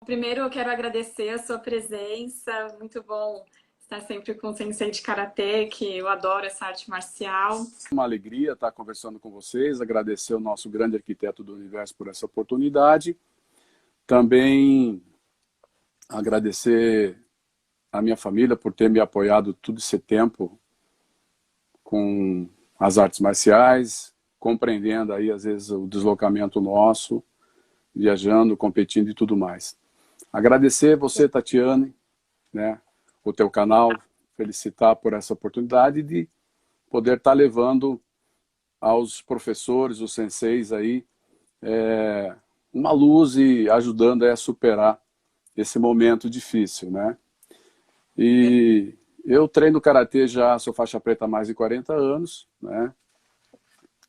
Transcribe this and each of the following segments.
Primeiro eu quero agradecer a sua presença, muito bom estar sempre com o Sensei de Karatê, que eu adoro essa arte marcial. Uma alegria estar conversando com vocês, agradecer ao nosso grande arquiteto do universo por essa oportunidade. Também agradecer a minha família por ter me apoiado todo esse tempo com as artes marciais, compreendendo aí às vezes o deslocamento nosso, viajando, competindo e tudo mais. Agradecer você, Tatiane, né, o teu canal, felicitar por essa oportunidade de poder estar levando aos professores, os senseis aí, uma luz e ajudando a superar esse momento difícil, né? E eu treino karatê já, sou faixa preta há mais de 40 anos, né?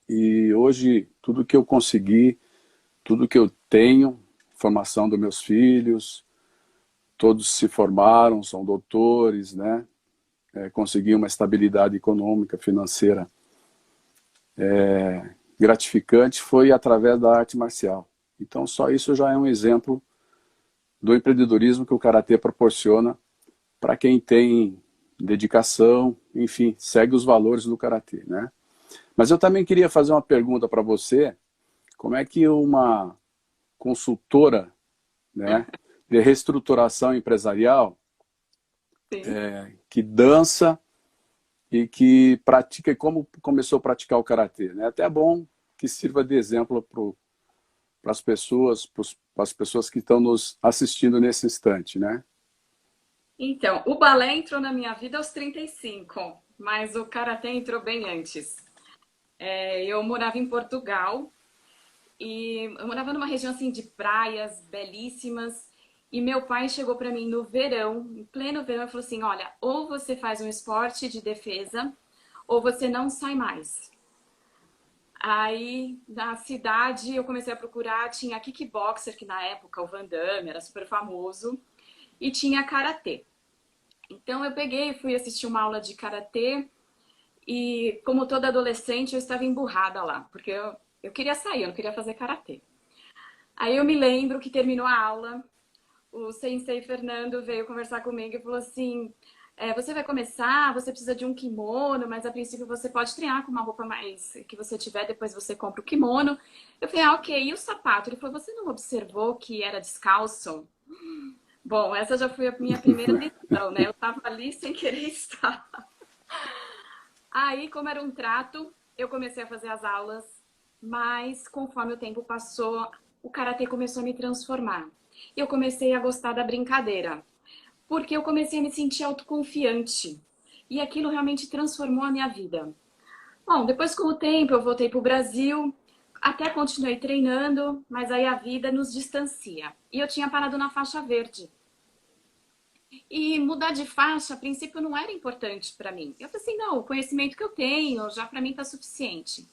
E hoje tudo que eu consegui, tudo que eu tenho, formação dos meus filhos, todos se formaram, são doutores, né? Consegui uma estabilidade econômica, financeira gratificante, foi através da arte marcial. Então só isso já é um exemplo do empreendedorismo que o karatê proporciona para quem tem dedicação, enfim, segue os valores do karatê, né? Mas eu também queria fazer uma pergunta para você, como é que uma consultora, né, de reestruturação empresarial, Sim. que dança e que pratica, e como começou a praticar o karatê, né? Até é bom que sirva de exemplo para as pessoas que estão nos assistindo nesse instante, né? Então, o balé entrou na minha vida aos 35, mas o karatê entrou bem antes. Eu morava em Portugal e eu morava numa região assim de praias belíssimas. E meu pai chegou para mim no verão, em pleno verão, e falou assim: olha, ou você faz um esporte de defesa, ou você não sai mais. Aí, na cidade, eu comecei a procurar, tinha kickboxer, que na época o Van Damme era super famoso, e tinha karatê. Então eu peguei, fui assistir uma aula de karatê, e como toda adolescente, eu estava emburrada lá, porque eu queria sair, eu não queria fazer karatê. Aí eu me lembro que terminou a aula, o sensei Fernando veio conversar comigo e falou assim: você vai começar, você precisa de um kimono, mas a princípio você pode treinar com uma roupa mais que você tiver, depois você compra o kimono. Eu falei: ok, e o sapato? Ele falou: você não observou que era descalço? Bom, essa já foi a minha primeira lição, né? Eu tava ali sem querer estar. Aí, como era um trato, eu comecei a fazer as aulas, mas conforme o tempo passou, o karatê começou a me transformar. Eu comecei a gostar da brincadeira, porque eu comecei a me sentir autoconfiante. E aquilo realmente transformou a minha vida. Bom, depois com o tempo eu voltei para o Brasil, até continuei treinando, mas aí a vida nos distancia. E eu tinha parado na faixa verde. E mudar de faixa, a princípio, não era importante para mim. Eu falei assim, não, o conhecimento que eu tenho já para mim está suficiente.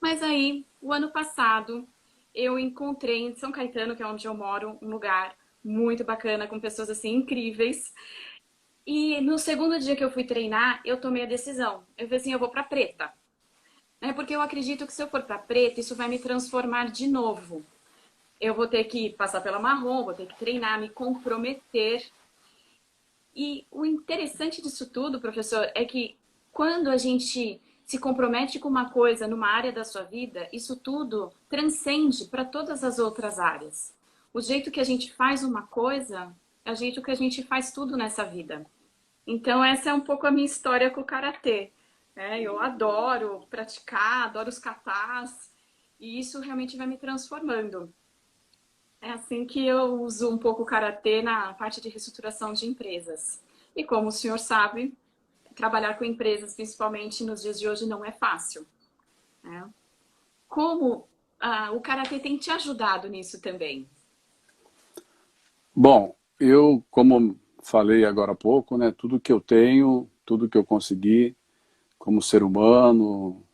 Mas aí, o ano passado, eu encontrei em São Caetano, que é onde eu moro, um lugar muito bacana, com pessoas assim incríveis. E no segundo dia que eu fui treinar, eu tomei a decisão. Eu falei assim, eu vou para preta. Porque eu acredito que se eu for para preta, isso vai me transformar de novo. Eu vou ter que passar pela marrom, vou ter que treinar, me comprometer. E o interessante disso tudo, professor, é que quando a gente se compromete com uma coisa numa área da sua vida, isso tudo transcende para todas as outras áreas. O jeito que a gente faz uma coisa é o jeito que a gente faz tudo nessa vida. Então, essa é um pouco a minha história com o karatê. Eu adoro praticar, adoro os katas, e isso realmente vai me transformando. É assim que eu uso um pouco o karatê na parte de reestruturação de empresas. E como o senhor sabe, trabalhar com empresas, principalmente nos dias de hoje, não é fácil, né? Como o karatê tem te ajudado nisso também? Bom, eu, como falei agora há pouco, né, tudo que eu tenho, tudo que eu consegui como ser humano,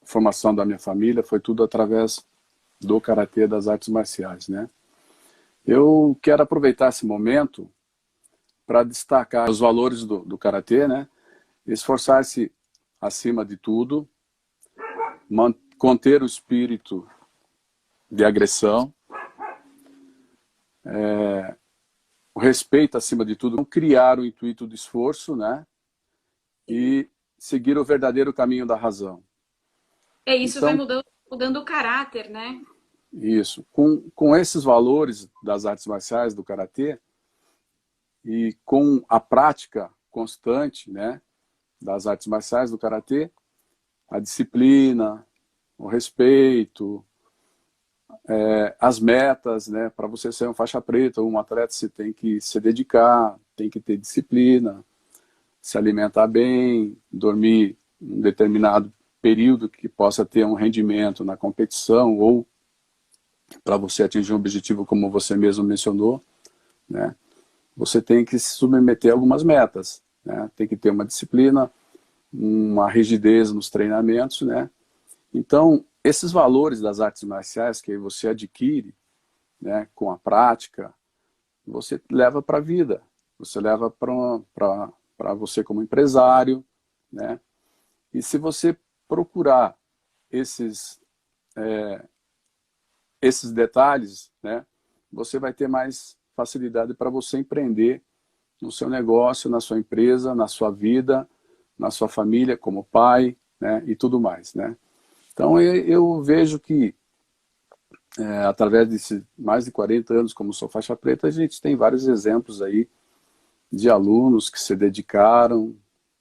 formação da minha família, foi tudo através do karatê, das artes marciais, né? Eu quero aproveitar esse momento para destacar os valores do karatê, né? Esforçar-se acima de tudo, conter o espírito de agressão, respeito acima de tudo, criar o intuito do esforço, né? E seguir o verdadeiro caminho da razão. Isso vai Então, mudando o caráter, né? isso. Com esses valores das artes marciais, do karatê, e com a prática constante, né, das artes marciais, do karatê, a disciplina, o respeito, as metas, né, para você ser um faixa preta, um atleta, você tem que se dedicar, tem que ter disciplina, se alimentar bem, dormir um determinado período que possa ter um rendimento na competição ou para você atingir um objetivo como você mesmo mencionou, né? Você tem que se submeter a algumas metas, né? Tem que ter uma disciplina, uma rigidez nos treinamentos, né? Então, esses valores das artes marciais que você adquire, né, com a prática, você leva para a vida, você leva para você como empresário, né? E se você procurar esses, esses detalhes, né, você vai ter mais facilidade para você empreender no seu negócio, na sua empresa, na sua vida, na sua família, como pai, né, e tudo mais, né? Então eu vejo que através de mais de 40 anos como sou faixa preta, a gente tem vários exemplos aí de alunos que se dedicaram,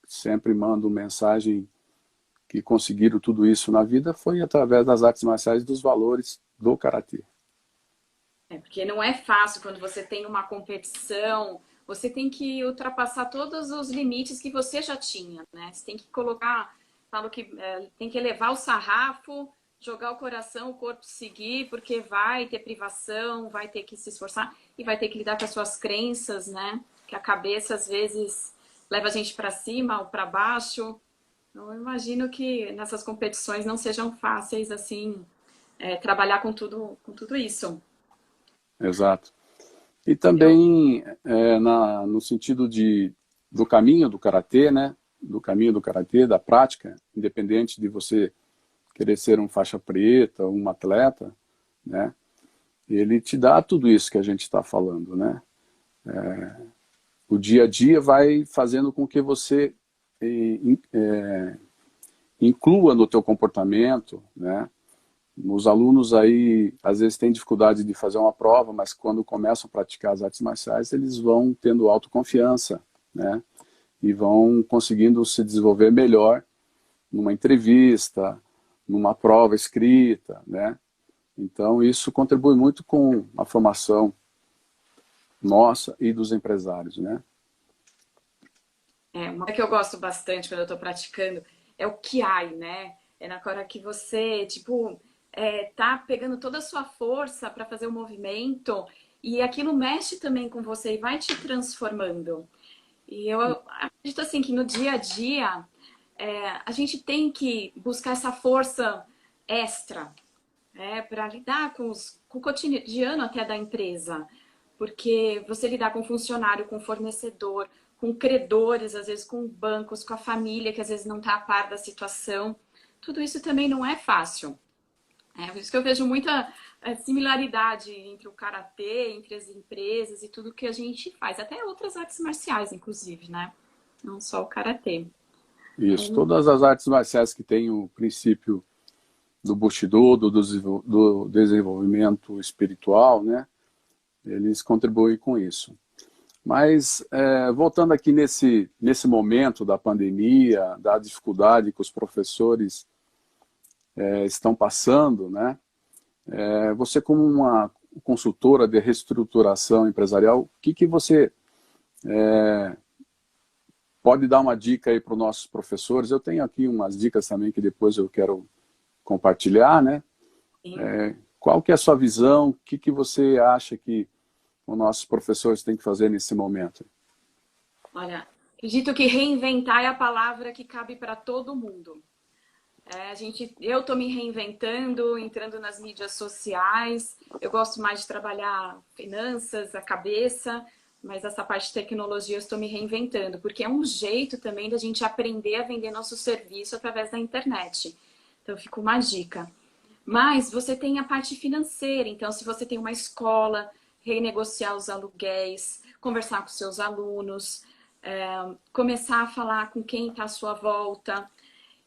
sempre mandam mensagem que conseguiram tudo isso na vida, foi através das artes marciais e dos valores do karatê. Porque não é fácil quando você tem uma competição, você tem que ultrapassar todos os limites que você já tinha, né? Você tem que colocar, falo que tem que elevar o sarrafo, jogar o coração, o corpo seguir, porque vai ter privação, vai ter que se esforçar e vai ter que lidar com as suas crenças, né? Que a cabeça às vezes leva a gente para cima ou para baixo. Então, eu imagino que nessas competições não sejam fáceis assim, trabalhar com tudo isso. Exato. E Eu, também no sentido do caminho do karatê, né? Do caminho do karatê, da prática, independente de você querer ser um faixa preta, um atleta, né? Ele te dá tudo isso que a gente está falando, né? O dia a dia vai fazendo com que você inclua no teu comportamento, né? Os alunos aí, às vezes, têm dificuldade de fazer uma prova, mas quando começam a praticar as artes marciais, eles vão tendo autoconfiança, né? E vão conseguindo se desenvolver melhor numa entrevista, numa prova escrita, né? Então, isso contribui muito com a formação nossa e dos empresários, né? uma que eu gosto bastante quando eu tô praticando é o Kiai, né? É na hora que você, tipo, tá pegando toda a sua força para fazer o movimento e aquilo mexe também com você e vai te transformando. E eu acredito assim que no dia a dia a gente tem que buscar essa força extra, para lidar com o cotidiano até da empresa. Porque você lidar com funcionário, com fornecedor, com credores, às vezes com bancos, com a família que às vezes não está a par da situação, tudo isso também não é fácil. Por isso que eu vejo muita similaridade entre o karatê, entre as empresas e tudo que a gente faz, até outras artes marciais, inclusive, né? Não só o karatê. Isso. Então, Todas as artes marciais que têm o princípio do Bushido, do desenvolvimento espiritual, né? Eles contribuem com isso. Mas, voltando aqui nesse momento da pandemia, da dificuldade que os professores estão passando, né? Você como uma consultora de reestruturação empresarial, o que você pode dar uma dica aí para os nossos professores? Eu tenho aqui umas dicas também que depois eu quero compartilhar, né? sim. Qual que é a sua visão? O que você acha que os nossos professores têm que fazer nesse momento? Olha, acredito que reinventar é a palavra que cabe para todo mundo. Eu estou me reinventando, entrando nas mídias sociais. Eu gosto mais de trabalhar finanças, a cabeça, mas essa parte de tecnologia eu estou me reinventando, porque é um jeito também da gente aprender a vender nosso serviço através da internet. Então, fica uma dica. Mas você tem a parte financeira, então se você tem uma escola, renegociar os aluguéis, conversar com seus alunos, começar a falar com quem está à sua volta.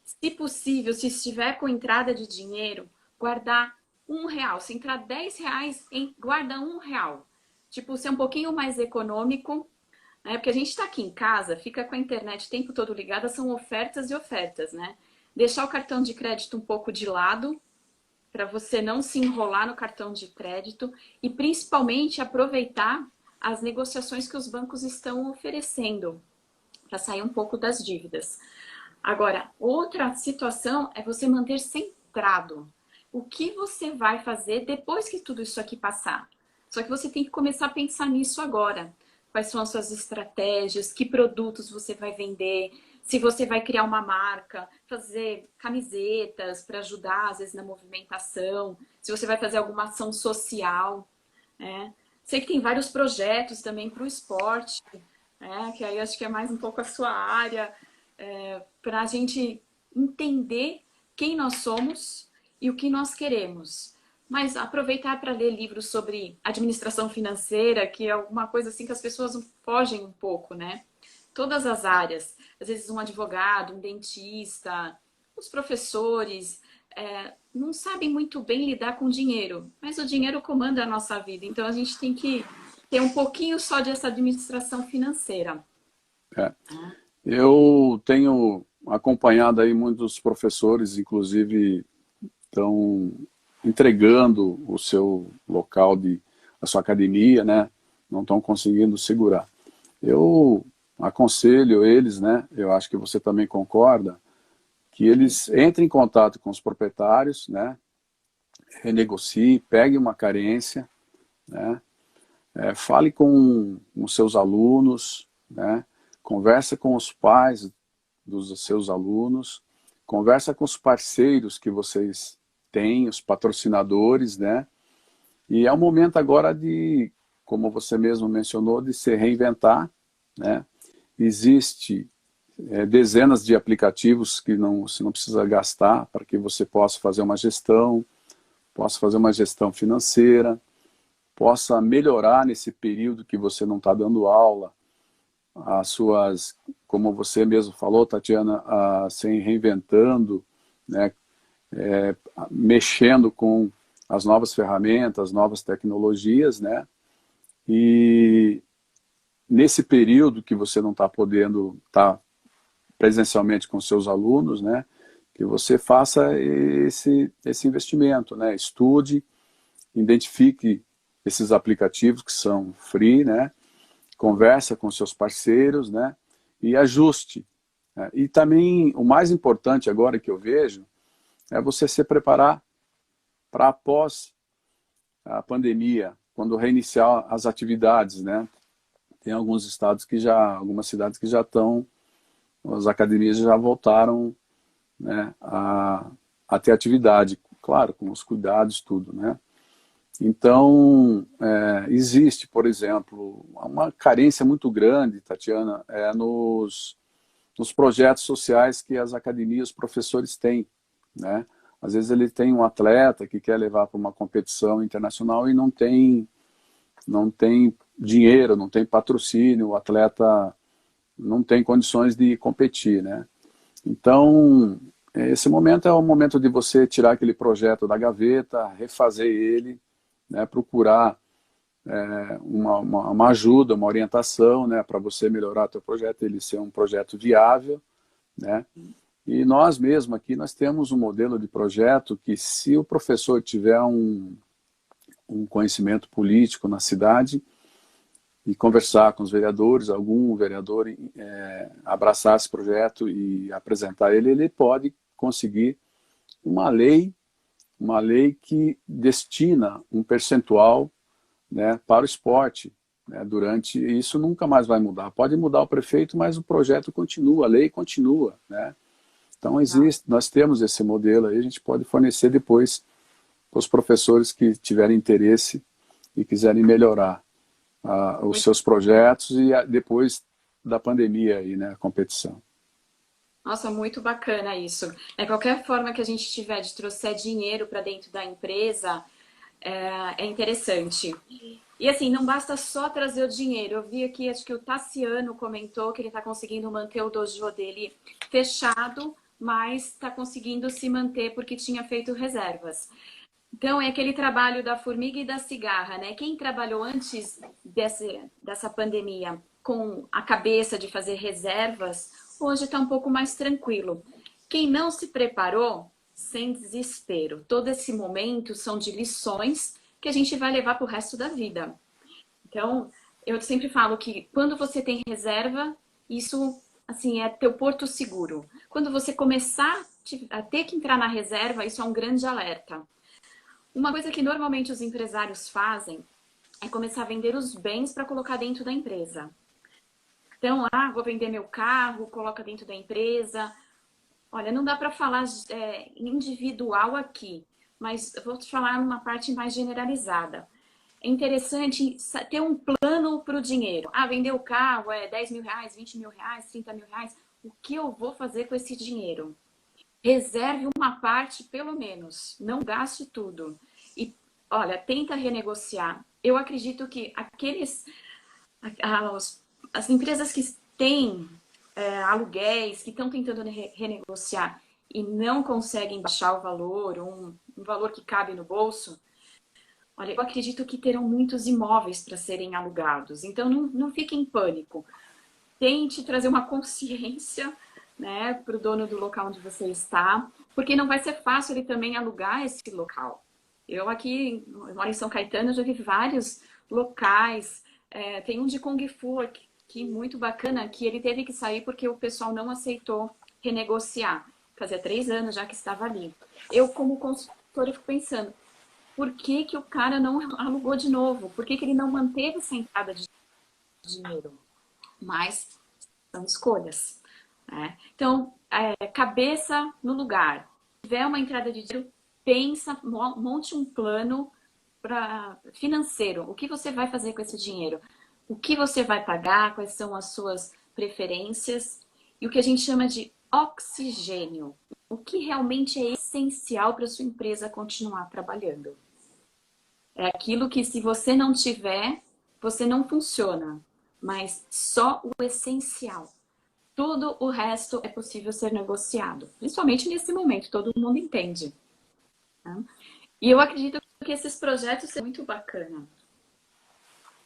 Se possível, se estiver com entrada de dinheiro, guardar R$ 1. Se entrar R$ 10, guarda R$ 1. Tipo, ser um pouquinho mais econômico, né? Porque a gente está aqui em casa, fica com a internet o tempo todo ligada, são ofertas e ofertas, né? Deixar o cartão de crédito um pouco de lado, para você não se enrolar no cartão de crédito e principalmente aproveitar as negociações que os bancos estão oferecendo para sair um pouco das dívidas. Agora, outra situação é você manter centrado. O que você vai fazer depois que tudo isso aqui passar? Só que você tem que começar a pensar nisso agora. Quais são as suas estratégias, que produtos você vai vender, se você vai criar uma marca, fazer camisetas para ajudar, às vezes, na movimentação, se você vai fazer alguma ação social, né? Sei que tem vários projetos também para o esporte, né? Que aí acho que é mais um pouco a sua área, para a gente entender quem nós somos e o que nós queremos. Mas aproveitar para ler livros sobre administração financeira, que é alguma coisa assim que as pessoas fogem um pouco, né? Todas as áreas. Às vezes um advogado, um dentista, os professores não sabem muito bem lidar com dinheiro, mas o dinheiro comanda a nossa vida. Então a gente tem que ter um pouquinho só dessa administração financeira. É. Eu tenho acompanhado aí muitos professores, inclusive estão entregando o seu local a sua academia, né? Não estão conseguindo segurar. Eu aconselho eles, né? Eu acho que você também concorda, que eles entrem em contato com os proprietários, né? Renegociem, peguem uma carência, né? Fale com os seus alunos, né? Conversa com os pais dos seus alunos, conversa com os parceiros que vocês têm, os patrocinadores, né? E é o momento agora de, como você mesmo mencionou, de se reinventar, né? Existe dezenas de aplicativos que você não precisa gastar para que você possa fazer uma gestão, possa fazer uma gestão financeira, possa melhorar nesse período que você não está dando aula, as suas, como você mesmo falou, Tatiana, se reinventando, né? Mexendo com as novas ferramentas, novas tecnologias, né? E nesse período que você não está podendo estar presencialmente com seus alunos, né? Que você faça esse investimento, né? Estude, identifique esses aplicativos que são free, né? Conversa com seus parceiros, né? E ajuste. Né? E também, o mais importante agora que eu vejo, é você se preparar para após a pandemia, quando reiniciar as atividades, né? Tem alguns estados que algumas cidades que já estão, as academias já voltaram, né, a ter atividade, claro, com os cuidados, tudo, né? Então, existe, por exemplo, uma carência muito grande, Tatiana, nos projetos sociais que as academias, os professores têm, né? Às vezes ele tem um atleta que quer levar para uma competição internacional e não tem dinheiro, não tem patrocínio, o atleta não tem condições de competir, né? Então, esse momento é o momento de você tirar aquele projeto da gaveta, refazer ele, né? Procurar uma ajuda, uma orientação, né? Para você melhorar o seu projeto, ele ser um projeto viável, né? E nós mesmos aqui, nós temos um modelo de projeto que, se o professor tiver um conhecimento político na cidade e conversar com os vereadores, algum vereador abraçar esse projeto e apresentar ele pode conseguir uma lei que destina um percentual, né, para o esporte, né, durante isso nunca mais vai mudar. Pode mudar o prefeito, mas o projeto continua, a lei continua, né? Então nós temos esse modelo aí, a gente pode fornecer depois para os professores que tiverem interesse e quiserem melhorar os seus projetos e depois da pandemia aí, né, a competição. Nossa, muito bacana isso. Qualquer forma que a gente tiver de trouxer dinheiro para dentro da empresa é interessante. E assim, não basta só trazer o dinheiro. Eu vi aqui, acho que o Tassiano comentou que ele está conseguindo manter o dojo dele fechado, mas está conseguindo se manter porque tinha feito reservas. Então, é aquele trabalho da formiga e da cigarra, né? Quem trabalhou antes dessa pandemia com a cabeça de fazer reservas, hoje está um pouco mais tranquilo. Quem não se preparou, sem desespero. Todo esse momento são de lições que a gente vai levar para o resto da vida. Então, eu sempre falo que quando você tem reserva, isso assim é teu porto seguro. Quando você começar a ter que entrar na reserva, isso é um grande alerta. Uma coisa que normalmente os empresários fazem é começar a vender os bens para colocar dentro da empresa. Então, vou vender meu carro, coloca dentro da empresa. Olha, não dá para falar individual aqui, mas eu vou te falar numa parte mais generalizada. É interessante ter um plano para o dinheiro. Vender o carro é 10 mil reais, 20 mil reais, 30 mil reais. O que eu vou fazer com esse dinheiro? Reserve uma parte, pelo menos. Não gaste tudo. E, olha, tenta renegociar. Eu acredito que as empresas que têm aluguéis, que estão tentando renegociar e não conseguem baixar o valor, um valor que cabe no bolso, olha, eu acredito que terão muitos imóveis para serem alugados. Então, não fique em pânico. Tente trazer uma consciência, né, para o dono do local onde você está, porque não vai ser fácil ele também alugar esse local. Eu aqui, eu moro em São Caetano, já vi vários locais. Tem um de Kung Fu que muito bacana, que ele teve que sair porque o pessoal não aceitou renegociar. Fazia 3 anos já que estava ali. Eu, como consultora, fico pensando, por que que o cara não alugou de novo? Por que que ele não manteve essa entrada de dinheiro? Mas são escolhas, né? Então, cabeça no lugar. Se tiver uma entrada de dinheiro, pensa, monte um plano financeiro. O que você vai fazer com esse dinheiro? O que você vai pagar? Quais são as suas preferências? E o que a gente chama de oxigênio. O que realmente é essencial para a sua empresa continuar trabalhando? É aquilo que, se você não tiver, você não funciona. Mas só o essencial. Tudo o resto é possível ser negociado. Principalmente nesse momento, todo mundo entende. Né? E eu acredito que esses projetos são muito bacana.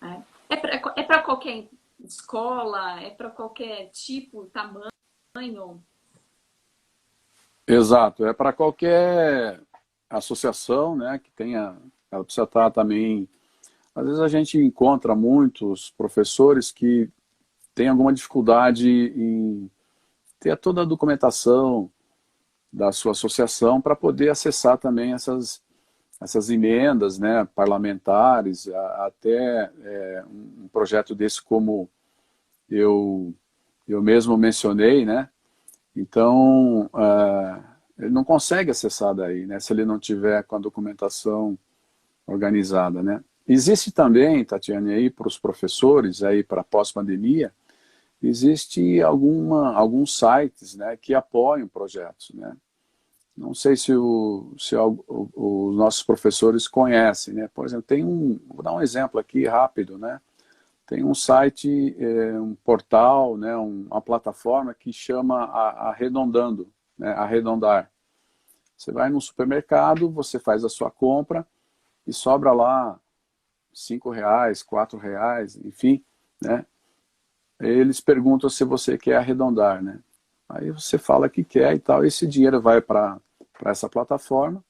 Né? É para qualquer escola, é para qualquer tipo, tamanho. Exato, é para qualquer associação, né, que tenha, ela precisa estar também, às vezes a gente encontra muitos professores que têm alguma dificuldade em ter toda a documentação da sua associação para poder acessar também essas emendas, né, parlamentares, até um projeto desse como eu mesmo mencionei, né? Então, ele não consegue acessar daí, né, se ele não tiver com a documentação organizada, né? Existe também, Tatiane, aí para os professores, aí para pós-pandemia, existe alguns sites, né, que apoiam projetos, né? Não sei se os nossos professores conhecem, né? Por exemplo, vou dar um exemplo aqui rápido, né? Tem um site, um portal, né, uma plataforma que chama Arredondando, né, Arredondar. Você vai no supermercado, você faz a sua compra e sobra lá R$ 5, R$ 4, enfim, né? Eles perguntam se você quer arredondar, né? Aí você fala que quer e tal, e esse dinheiro vai para essa plataforma.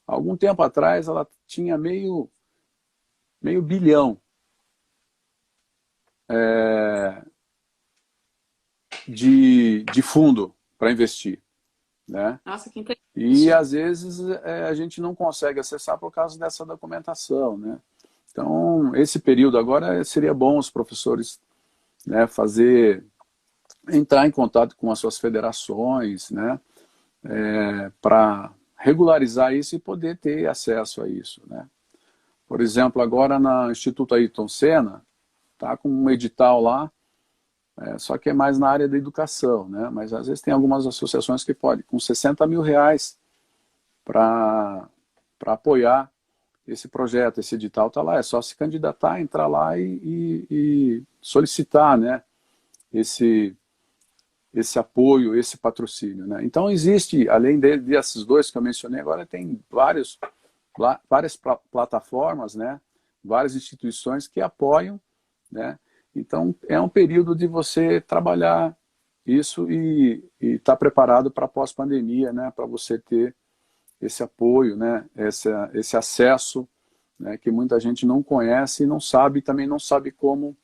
Algum tempo atrás ela tinha meio bilhão de fundo para investir, né? Nossa, que E interessante. às vezes a gente não consegue acessar por causa dessa documentação, né? Então, esse período agora seria bom os professores, né, entrar em contato com as suas federações, né, para regularizar isso e poder ter acesso a isso, né? Por exemplo, agora no Instituto Ayrton Senna, tá com um edital lá, só que é mais na área da educação, né? Mas às vezes tem algumas associações que podem, com R$ 60 mil para apoiar esse projeto, esse edital está lá, é só se candidatar, entrar lá e solicitar, né, esse apoio, esse patrocínio, né? Então existe, além desses dois que eu mencionei agora, tem várias plataformas, né, várias instituições que apoiam, né? Então é um período de você trabalhar isso e estar preparado para pós-pandemia, né, para você ter esse apoio, né, esse acesso, né, que muita gente não conhece e não sabe, também não sabe como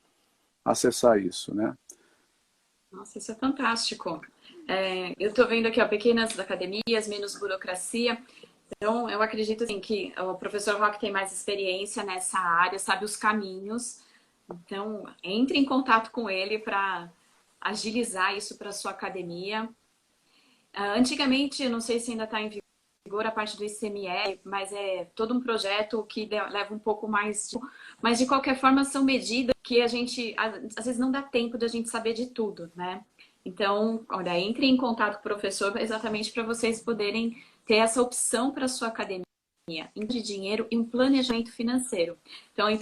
acessar isso, né? Nossa, isso é fantástico. Eu estou vendo aqui, ó, pequenas academias, menos burocracia. Então, eu acredito assim, que o professor Roque tem mais experiência nessa área, sabe os caminhos. Então, entre em contato com ele para agilizar isso para sua academia. Antigamente, eu não sei se ainda está em vigor a parte do ICMS, mas é todo um projeto que leva um pouco mais. Mas, de qualquer forma, são medidas que a gente, às vezes, não dá tempo de a gente saber de tudo, né? Então, olha, entre em contato com o professor exatamente para vocês poderem ter essa opção para a sua academia de dinheiro e um planejamento financeiro. Então, a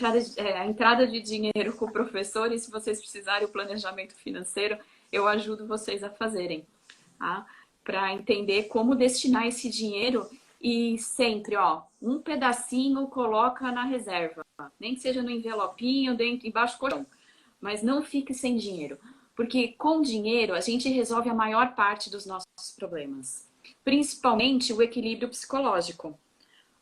entrada de dinheiro com o professor, e se vocês precisarem o planejamento financeiro, eu ajudo vocês a fazerem, tá? Para entender como destinar esse dinheiro e sempre, ó, um pedacinho coloca na reserva, nem que seja no envelopinho, embaixo do colchão, mas não fique sem dinheiro, porque com dinheiro a gente resolve a maior parte dos nossos problemas, principalmente o equilíbrio psicológico.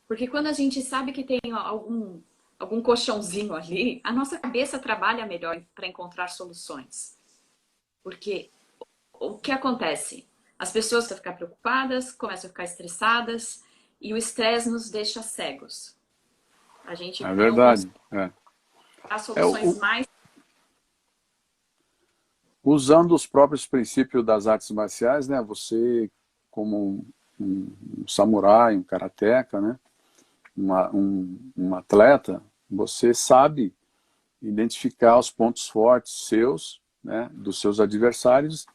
Porque quando a gente sabe que tem algum colchãozinho ali, a nossa cabeça trabalha melhor para encontrar soluções. Porque o que acontece? As pessoas começam a ficar preocupadas, começam a ficar estressadas e o estresse nos deixa cegos. A gente É não consegue verdade. dar É, soluções mais. usando os próprios princípios das artes marciais, né? Você, como um samurai, um karateca, né? Um atleta, você sabe identificar os pontos fortes seus, né? Dos seus adversários.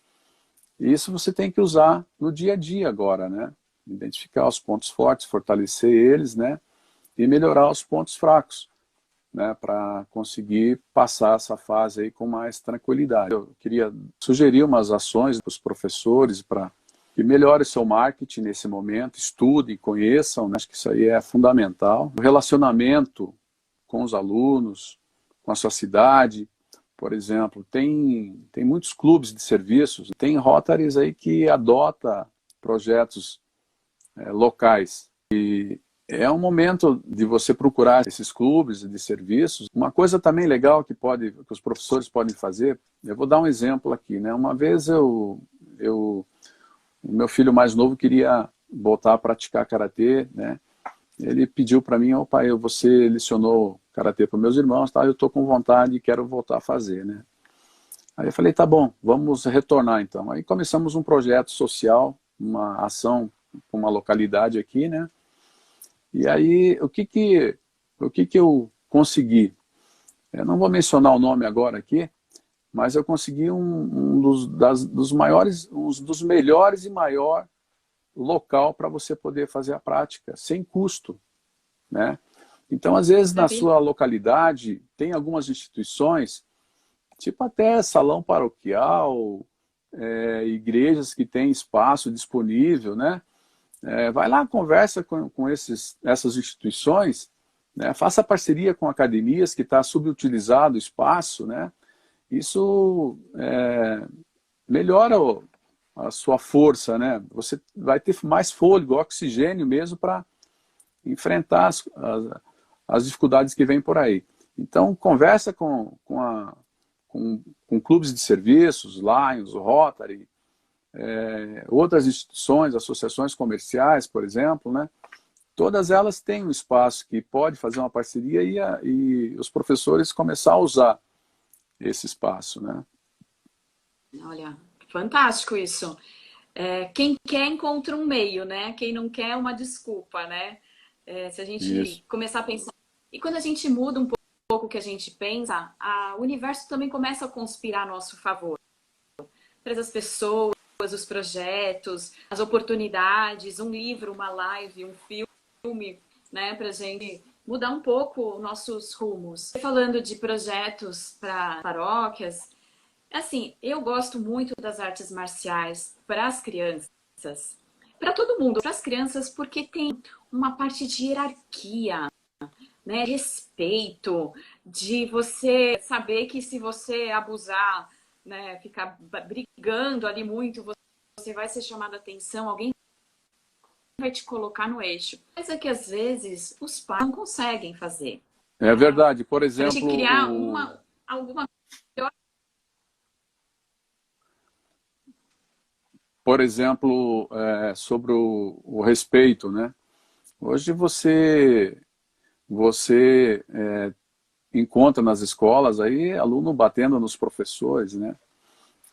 E isso você tem que usar no dia a dia agora, né? Identificar os pontos fortes, fortalecer eles, né? E melhorar os pontos fracos, né, para conseguir passar essa fase aí com mais tranquilidade. Eu queria sugerir umas ações para os professores para que melhorem seu marketing nesse momento, estudem, conheçam, né? Acho que isso aí é fundamental. O relacionamento com os alunos, com a sua cidade, por exemplo, tem muitos clubes de serviços, tem Rotaries aí que adota projetos locais. É um momento de você procurar esses clubes de serviços. Uma coisa também legal que os professores podem fazer, eu vou dar um exemplo aqui, né? Uma vez o meu filho mais novo queria voltar a praticar karatê, né? Ele pediu para mim, pai, você lecionou karatê para meus irmãos, tá? Eu estou com vontade e quero voltar a fazer, né? Aí eu falei, tá bom, vamos retornar então. Aí começamos um projeto social, uma ação com uma localidade aqui, né? E aí, o que que eu consegui? Eu não vou mencionar o nome agora aqui, mas eu consegui dos maiores, um dos melhores e maior local para você poder fazer a prática, sem custo, né? Então, às vezes, na sua localidade, tem algumas instituições, tipo até salão paroquial, igrejas que têm espaço disponível, né? Vai lá, conversa com essas instituições, né? Faça parceria com academias que está subutilizado o espaço, né? Isso melhora a sua força, né? Você vai ter mais fôlego, oxigênio mesmo para enfrentar as dificuldades que vêm por aí. Então, conversa com clubes de serviços, Lions, Rotary, outras instituições, associações comerciais, por exemplo, né? Todas elas têm um espaço que pode fazer uma parceria e os professores começar a usar esse espaço, né? Olha, fantástico isso. Quem quer encontra um meio, né? Quem não quer uma desculpa, né? Se a Isso. gente começar a pensar. E quando a gente muda um pouco o que a gente pensa, o universo também começa a conspirar a nosso favor. Traz as pessoas, os projetos, as oportunidades, um livro, uma live, um filme, né? Pra gente mudar um pouco nossos rumos. Falando de projetos para paróquias, assim, eu gosto muito das artes marciais para as crianças, para todo mundo, para as crianças, porque tem uma parte de hierarquia, né? Respeito, de você saber que se você abusar, né, ficar brigando ali muito, você vai ser chamado a atenção, alguém vai te colocar no eixo. Mas é que às vezes os pais não conseguem fazer. É verdade. Por A gente exemplo, criar alguma sobre o respeito, né? Hoje você encontra nas escolas aí aluno batendo nos professores, né?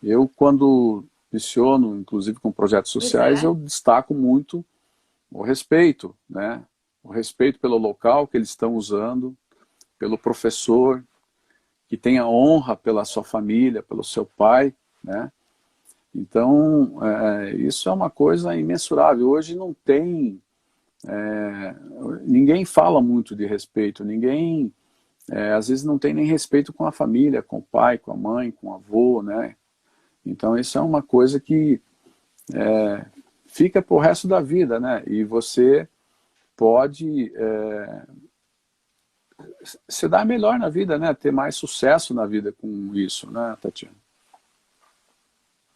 Eu, quando leciono, inclusive com projetos Pois sociais, é. eu destaco muito o respeito, né? O respeito pelo local que eles estão usando, pelo professor, que tenha honra pela sua família, pelo seu pai, né? Então, isso é uma coisa imensurável. Hoje não tem... ninguém fala muito de respeito, ninguém... às vezes não tem nem respeito com a família, com o pai, com a mãe, com o avô, né? Então, isso é uma coisa que fica pro resto da vida, né? E você pode se dar melhor na vida, né? Ter mais sucesso na vida com isso, né, Tatiana?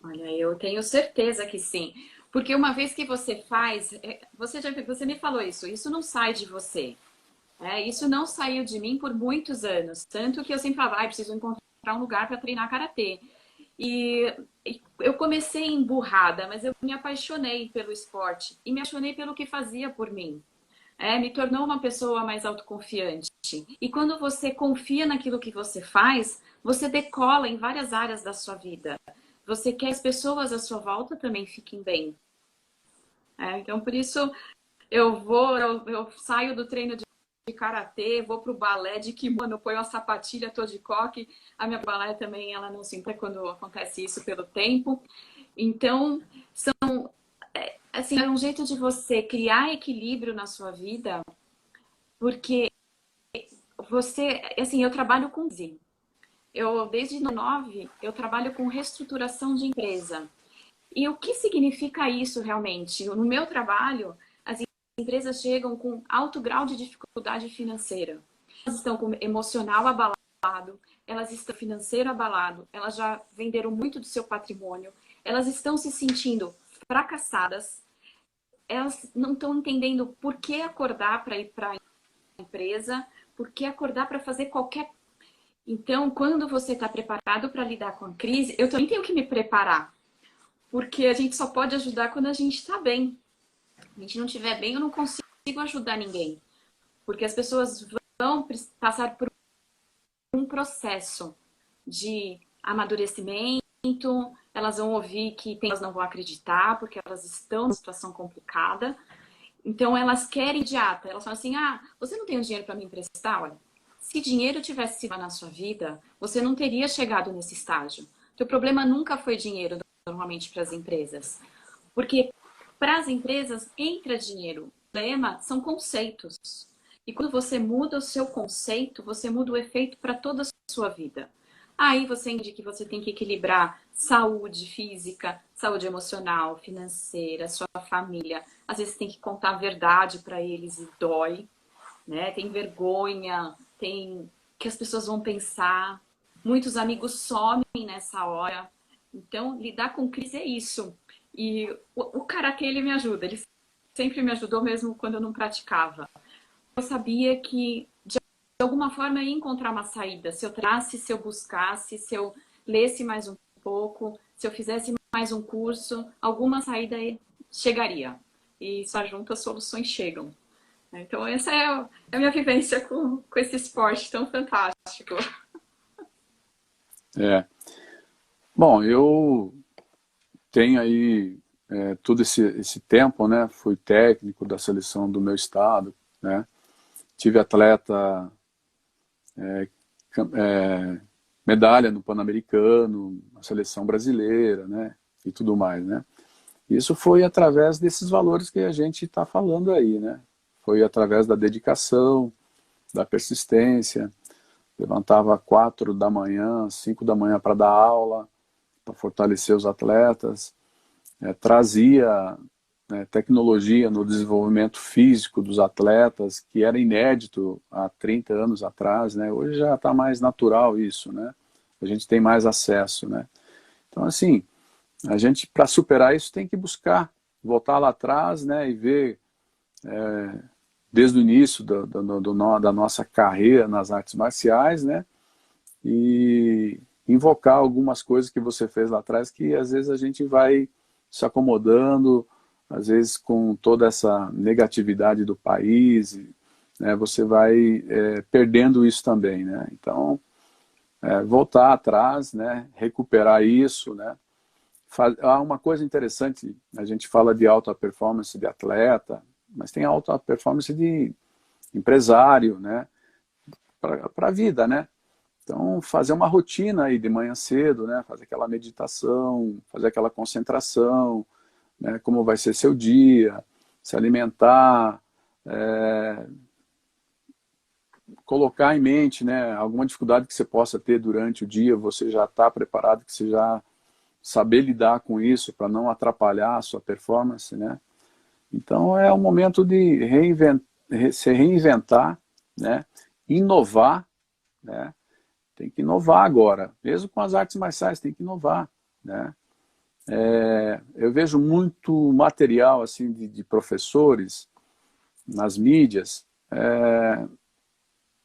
Olha, eu tenho certeza que sim. Porque uma vez que você faz, você me falou isso não sai de você. Isso não saiu de mim por muitos anos. Tanto que eu sempre falava, preciso encontrar um lugar para treinar karatê. E eu comecei emburrada, mas eu me apaixonei pelo esporte e me apaixonei pelo que fazia por mim. Me tornou uma pessoa mais autoconfiante. E quando você confia naquilo que você faz, você decola em várias áreas da sua vida. Você quer que as pessoas à sua volta também fiquem bem. Então, por isso, eu saio do treino de karatê, vou pro balé de kimono, ponho a sapatilha, tô de coque. A minha balé também, ela não se importa quando acontece isso pelo tempo. Então, assim, é um jeito de você criar equilíbrio na sua vida, porque assim, eu trabalho com Z. Desde 2009, eu trabalho com reestruturação de empresa. E o que significa isso realmente? No meu trabalho, as empresas chegam com alto grau de dificuldade financeira. Elas estão com emocional abalado, elas estão financeiro abalado, elas já venderam muito do seu patrimônio, elas estão se sentindo fracassadas, elas não estão entendendo por que acordar para ir para a empresa, por que acordar para fazer qualquer. Então, quando você está preparado para lidar com a crise, eu também tenho que me preparar, porque a gente só pode ajudar quando a gente está bem. Se a gente não estiver bem, eu não consigo ajudar ninguém, porque as pessoas vão passar por um processo de amadurecimento, elas vão ouvir que elas não vão acreditar, porque elas estão numa situação complicada. Então, elas querem imediato. Elas falam assim, você não tem dinheiro para me emprestar? Olha, se dinheiro tivesse sido na sua vida, você não teria chegado nesse estágio. O problema nunca foi dinheiro, normalmente, para as empresas. Porque para as empresas entra dinheiro. O problema são conceitos. E quando você muda o seu conceito, você muda o efeito para toda a sua vida. Aí você entende que você tem que equilibrar saúde física, saúde emocional, financeira, sua família. Às vezes tem que contar a verdade para eles e dói, né? Tem vergonha, tem que as pessoas vão pensar. Muitos amigos somem nessa hora. Então, lidar com crise é isso. E o karatê, ele me ajuda. Ele sempre me ajudou, mesmo quando eu não praticava. Eu sabia que, de alguma forma, eu ia encontrar uma saída. Se eu trasse, se eu buscasse, se eu lesse mais um pouco, se eu fizesse mais um curso, alguma saída chegaria. E só junto as soluções chegam. Então, essa é a minha vivência com esse esporte tão fantástico. Bom, eu tenho aí todo esse tempo, né? Fui técnico da seleção do meu estado, né? Tive atleta, medalha no Pan-Americano, na seleção brasileira, né? E tudo mais, né? Isso foi através desses valores que a gente está falando aí, né? Foi através da dedicação, da persistência, levantava 4 da manhã, 5 da manhã para dar aula, para fortalecer os atletas, trazia tecnologia no desenvolvimento físico dos atletas, que era inédito há 30 anos atrás, né? Hoje já está mais natural isso, né? A gente tem mais acesso, né? Então, assim, a gente, para superar isso, tem que buscar voltar lá atrás, né? E ver, desde o início da nossa carreira nas artes marciais, né? E invocar algumas coisas que você fez lá atrás, que às vezes a gente vai se acomodando, às vezes com toda essa negatividade do país, né, você vai perdendo isso também, né? Então, voltar atrás, né, recuperar isso, né? Há uma coisa interessante, a gente fala de alta performance de atleta, mas tem alta performance de empresário, né? Para a vida, né? Então, fazer uma rotina aí de manhã cedo, né? Fazer aquela meditação, fazer aquela concentração, né? Como vai ser seu dia, se alimentar, colocar em mente, né? Alguma dificuldade que você possa ter durante o dia, você já está preparado, que você já saber lidar com isso para não atrapalhar a sua performance, né? Então, é um momento de se reinventar, né? Inovar, né? Tem que inovar agora, mesmo com as artes marciais, tem que inovar, né? Eu vejo muito material assim de professores nas mídias,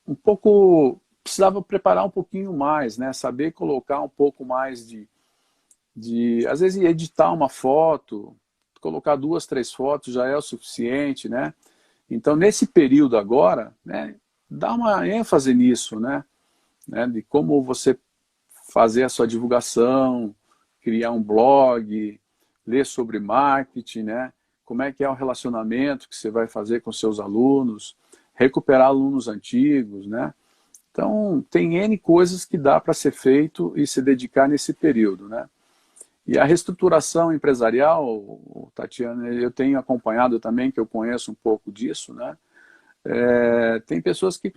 um pouco, precisava preparar um pouquinho mais, né? Saber colocar um pouco mais às vezes editar uma foto, colocar 2, 3 fotos já é o suficiente, né? Então, nesse período agora, né, dá uma ênfase nisso, né? De como você fazer a sua divulgação, criar um blog, ler sobre marketing, né? Como é que é o relacionamento que você vai fazer com seus alunos, recuperar alunos antigos, né? Então, tem N coisas que dá para ser feito e se dedicar nesse período, né? E a reestruturação empresarial, Tatiana, eu tenho acompanhado também, que eu conheço um pouco disso, né? Tem pessoas que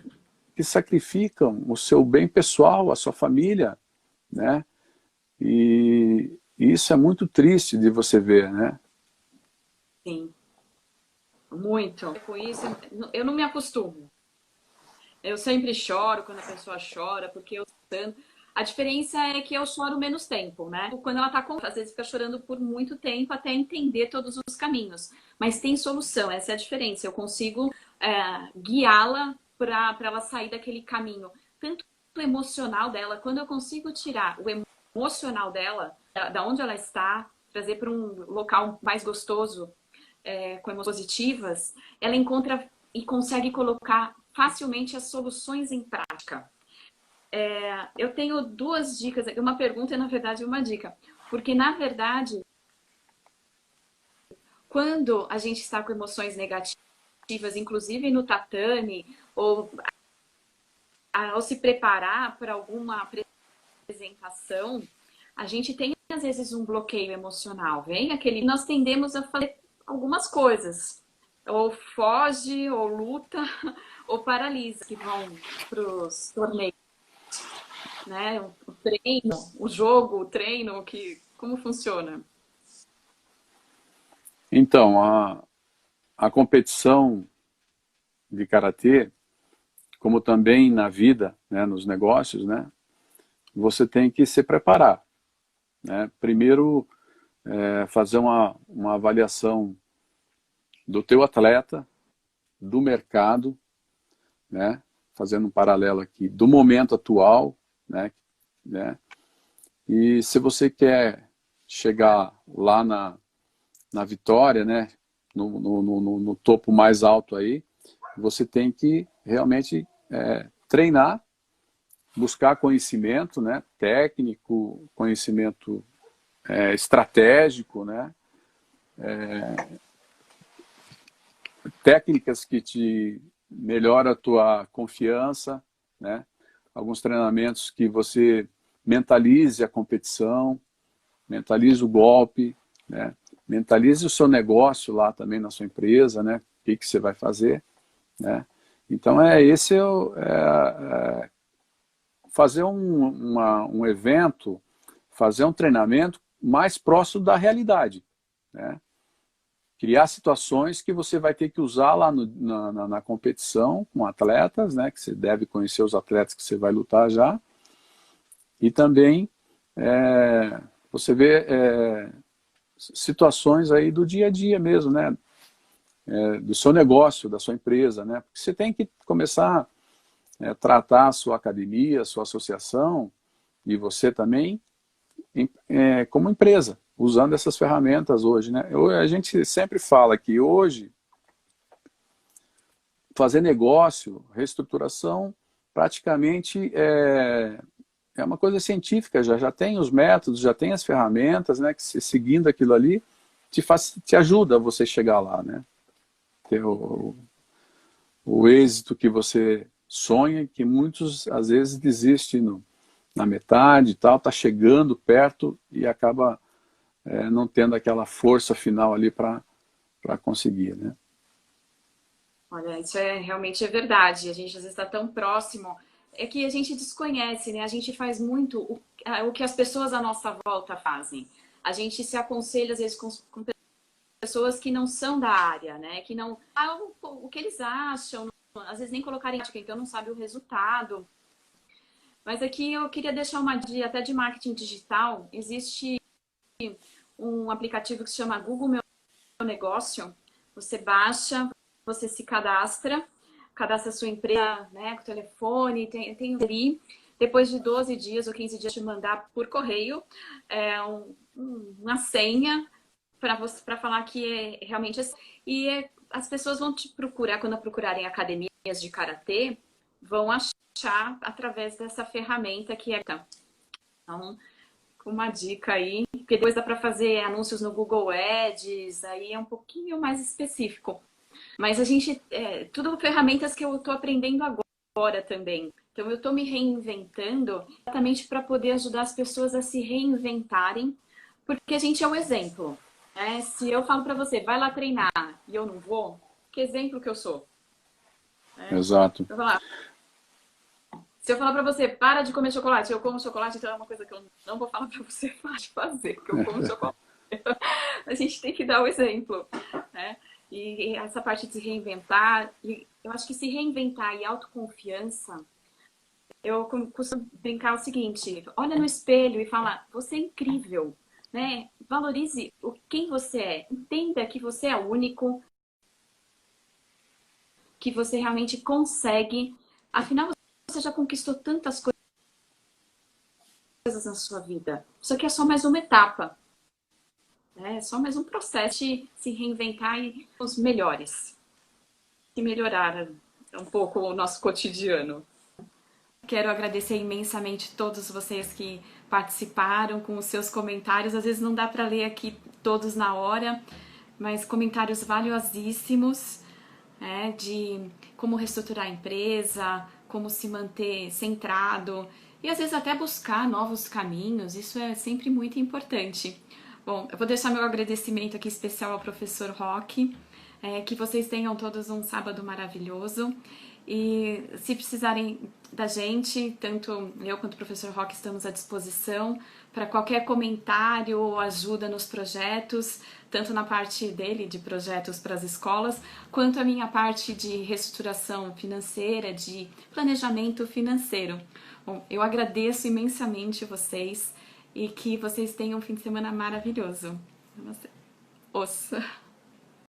sacrificam o seu bem pessoal, a sua família, né? E isso é muito triste de você ver, né? Sim, muito. Com isso, eu não me acostumo. Eu sempre choro quando a pessoa chora, porque eu tanto. A diferença é que eu choro menos tempo, né? Quando ela tá com, às vezes fica chorando por muito tempo até entender todos os caminhos. Mas tem solução, essa é a diferença. Eu consigo guiá-la para ela sair daquele caminho, tanto emocional dela, quando eu consigo tirar o emocional dela, da onde ela está, trazer para um local mais gostoso, com emoções positivas, ela encontra e consegue colocar facilmente as soluções em prática. Eu tenho 2 dicas, uma pergunta e na verdade uma dica. Porque na verdade, quando a gente está com emoções negativas, inclusive no tatame, ou ao se preparar para alguma apresentação, a gente tem às vezes um bloqueio emocional, vem aquele, nós tendemos a fazer algumas coisas, ou foge, ou luta, ou paralisa, que vão para os torneios, né? O treino, o jogo, o treino, como funciona? Então, a competição de karatê, como também na vida, né, nos negócios, né, você tem que se preparar, né? Primeiro, fazer uma avaliação do teu atleta, do mercado, né? Fazendo um paralelo aqui, do momento atual, né? E se você quer chegar lá na vitória, né? No topo mais alto aí, você tem que realmente treinar, buscar conhecimento, né? Técnico, conhecimento estratégico, né? Técnicas que te melhoram a tua confiança, né? Alguns treinamentos que você mentalize a competição, mentalize o golpe, né? Mentalize o seu negócio lá também na sua empresa, né? O que você vai fazer, né? Então, fazer um evento, fazer um treinamento mais próximo da realidade, né? Criar situações que você vai ter que usar lá na competição com atletas, né? Que você deve conhecer os atletas que você vai lutar já. E também você vê situações aí do dia a dia mesmo, né? Do seu negócio, da sua empresa, né? Porque você tem que começar a tratar a sua academia, a sua associação e você também como empresa, usando essas ferramentas hoje, né? A gente sempre fala que hoje fazer negócio, reestruturação, praticamente é uma coisa científica, já tem os métodos, já tem as ferramentas, né? Que seguindo aquilo ali te ajuda a você chegar lá, né? Ter o êxito que você sonha, que muitos às vezes desistem na metade e tal, tá chegando perto e acaba não tendo aquela força final ali para conseguir, né? Olha, isso realmente é verdade. A gente às vezes está tão próximo. É que a gente desconhece, né? A gente faz muito o que as pessoas à nossa volta fazem. A gente se aconselha às vezes com pessoas que não são da área, né? Que não... o que eles acham, às vezes nem colocarem em prática, então não sabe o resultado. Mas aqui eu queria deixar uma dica até de marketing digital. Existe um aplicativo que se chama Google Meu Negócio. Você baixa, você se cadastra a sua empresa, né, com o telefone, tem ali. Depois de 12 dias ou 15 dias te mandar por correio uma senha para falar que realmente as pessoas vão te procurar, quando procurarem academias de karatê, vão achar através dessa ferramenta que é. Então, uma dica aí, porque depois dá para fazer anúncios no Google Ads, aí é um pouquinho mais específico. Mas a gente, tudo ferramentas que eu estou aprendendo agora também. Então eu estou me reinventando exatamente para poder ajudar as pessoas a se reinventarem, porque a gente é o exemplo. Né? Se eu falo para você, vai lá treinar e eu não vou, que exemplo que eu sou? Exato. Se eu falar pra você, para de comer chocolate, eu como chocolate, então é uma coisa que eu não vou falar pra você fazer, porque eu como chocolate. A gente tem que dar o exemplo, né? E essa parte de se reinventar, eu acho que se reinventar e autoconfiança, eu costumo brincar o seguinte, olha no espelho e fala, você é incrível, né? Valorize quem você é, entenda que você é único, que você realmente consegue, afinal você já conquistou tantas coisas na sua vida. Isso aqui é só mais uma etapa. É só mais um processo de se reinventar e os melhores. E melhorar um pouco o nosso cotidiano. Quero agradecer imensamente todos vocês que participaram com os seus comentários. Às vezes não dá para ler aqui todos na hora, mas comentários valiosíssimos, de como reestruturar a empresa, como se manter centrado e às vezes até buscar novos caminhos. Isso é sempre muito importante. Bom, eu vou deixar meu agradecimento aqui especial ao professor Roque, que vocês tenham todos um sábado maravilhoso. E se precisarem da gente, tanto eu quanto o professor Roque estamos à disposição para qualquer comentário ou ajuda nos projetos, tanto na parte dele, de projetos para as escolas, quanto a minha parte de reestruturação financeira, de planejamento financeiro. Bom, eu agradeço imensamente vocês e que vocês tenham um fim de semana maravilhoso. Os.